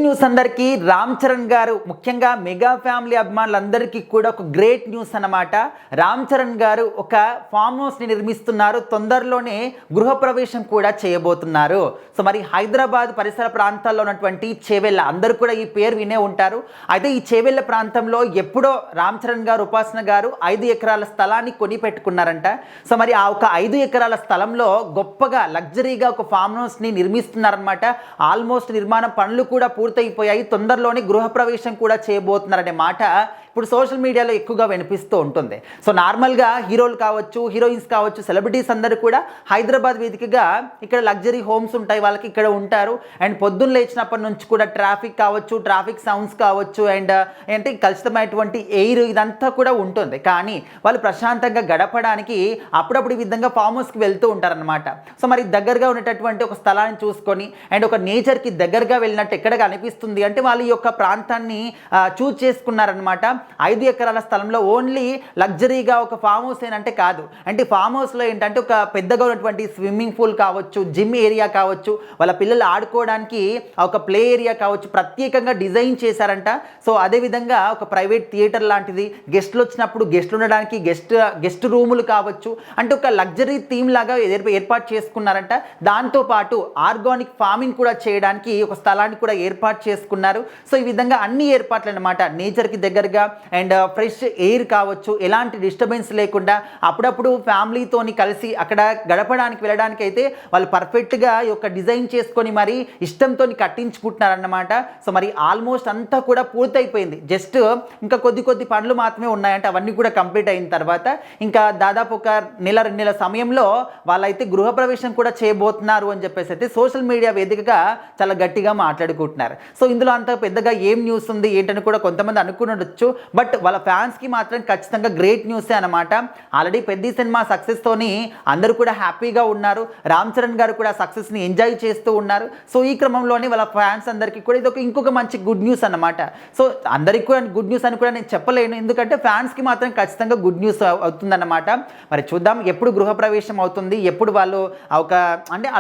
News అందరికీ రామ్ చరణ్ గారు ముఖ్యంగా మెగా ఫ్యామిలీ అభిమానులందరికీ కూడా ఒక గ్రేట్ న్యూస్ అన్నమాట. రామ్ చరణ్ గారు ఒక ఫామ్ హౌస్ని నిర్మిస్తున్నారు. తొందరలోనే గృహప్రవేశం కూడా చేయబోతున్నారు. సో మరి హైదరాబాద్ పరిసర ప్రాంతాల్లో ఉన్నటువంటి చేవెళ్ళ అందరూ కూడా ఈ పేరు వినే ఉంటారు. అయితే ఈ చేవెళ్ళ ప్రాంతంలో ఎప్పుడో రామ్ చరణ్ గారు ఉపాసన గారు 5 ఎకరాల స్థలాన్ని కొని పెట్టుకున్నారంట. సో మరి ఆ ఒక 5 ఎకరాల స్థలంలో గొప్పగా లగ్జరీగా ఒక ఫామ్ హౌస్ని నిర్మిస్తున్నారనమాట. ఆల్మోస్ట్ నిర్మాణ పనులు కూడా పూర్తయిపోయాయి. తొందరలోనే గృహప్రవేశం కూడా చేయబోతున్నారనే మాట ఇప్పుడు సోషల్ మీడియాలో ఎక్కువగా వినిపిస్తూ ఉంటుంది. సో నార్మల్గా హీరోలు కావచ్చు, హీరోయిన్స్ కావచ్చు, సెలబ్రిటీస్ అందరూ కూడా హైదరాబాద్ వేదికగా ఇక్కడ లగ్జరీ హోమ్స్ ఉంటాయి, వాళ్ళకి ఇక్కడ ఉంటారు. అండ్ పొద్దున్న లేచినప్పటి నుంచి కూడా ట్రాఫిక్ కావచ్చు, ట్రాఫిక్ సౌండ్స్ కావచ్చు, అండ్ అంటే కలుషితమైనటువంటి ఎయిర్ ఇదంతా కూడా ఉంటుంది. కానీ వాళ్ళు ప్రశాంతంగా గడపడానికి అప్పుడప్పుడు ఈ విధంగా ఫామ్ హౌస్కి వెళ్తూ ఉంటారనమాట. సో మరి దగ్గరగా ఉన్నటువంటి ఒక స్థలాన్ని చూసుకొని అండ్ ఒక నేచర్కి దగ్గరగా వెళ్ళినట్టు ఎక్కడ అనిపిస్తుంది అంటే వాళ్ళు ఈ యొక్క ప్రాంతాన్ని చూజ్ చేసుకున్నారనమాట. 5 ఎకరాల స్థలంలో ఓన్లీ లగ్జరీగా ఒక ఫామ్ హౌస్ ఏంటంటే కాదు, అంటే ఫామ్ హౌస్లో ఏంటంటే ఒక పెద్దగా ఉన్నటువంటి స్విమ్మింగ్ పూల్ కావచ్చు, జిమ్ ఏరియా కావచ్చు, వాళ్ళ పిల్లలు ఆడుకోవడానికి ఒక ప్లే ఏరియా కావచ్చు ప్రత్యేకంగా డిజైన్ చేశారంట. సో అదేవిధంగా ఒక ప్రైవేట్ థియేటర్ లాంటిది, గెస్ట్లు వచ్చినప్పుడు గెస్ట్లు ఉండడానికి గెస్ట్ రూములు కావచ్చు, అంటే ఒక లగ్జరీ థీమ్ లాగా ఏర్పాటు చేసుకున్నారంట. దాంతోపాటు ఆర్గానిక్ ఫార్మింగ్ కూడా చేయడానికి ఒక స్థలాన్ని కూడా ఏర్పాటు చేసుకున్నారు. సో ఈ విధంగా అన్ని ఏర్పాట్లు అనమాట. నేచర్కి దగ్గరగా అండ్ ఫ్రెష్ ఎయిర్ కావచ్చు, ఎలాంటి డిస్టర్బెన్స్ లేకుండా అప్పుడప్పుడు ఫ్యామిలీతోని కలిసి అక్కడ గడపడానికి వెళ్ళడానికి అయితే వాళ్ళు పర్ఫెక్ట్గా ఈ యొక్క డిజైన్ చేసుకొని మరి ఇష్టంతో కట్టించుకుంటున్నారన్నమాట. సో మరి ఆల్మోస్ట్ అంతా కూడా పూర్తయిపోయింది. జస్ట్ ఇంకా కొద్ది పనులు మాత్రమే ఉన్నాయంటే అవన్నీ కూడా కంప్లీట్ అయిన తర్వాత ఇంకా దాదాపు ఒక నెల 2 నెలల సమయంలో వాళ్ళైతే గృహప్రవేశం కూడా చేయబోతున్నారు అని చెప్పేసి అయితే సోషల్ మీడియా వేదికగా చాలా గట్టిగా మాట్లాడుకుంటున్నారు. సో ఇందులో అంత పెద్దగా ఏం న్యూస్ ఉంది ఏంటని కూడా కొంతమంది అనుకునొచ్చు. బట్ వాళ్ళ ఫ్యాన్స్కి మాత్రం ఖచ్చితంగా గ్రేట్ న్యూసే అనమాట. ఆల్రెడీ పెద్ద సినిమా సక్సెస్తోని అందరూ కూడా హ్యాపీగా ఉన్నారు. రామ్ చరణ్ గారు కూడా సక్సెస్ని ఎంజాయ్ చేస్తూ ఉన్నారు. సో ఈ క్రమంలోనే వాళ్ళ ఫ్యాన్స్ అందరికీ కూడా ఇది ఇంకొక మంచి గుడ్ న్యూస్ అనమాట. సో అందరికీ కూడా గుడ్ న్యూస్ అని కూడా నేను చెప్పలేను, ఎందుకంటే ఫ్యాన్స్కి మాత్రం ఖచ్చితంగా గుడ్ న్యూస్ అవుతుందన్నమాట. మరి చూద్దాం ఎప్పుడు గృహప్రవేశం అవుతుంది, ఎప్పుడు వాళ్ళు ఒక అంటే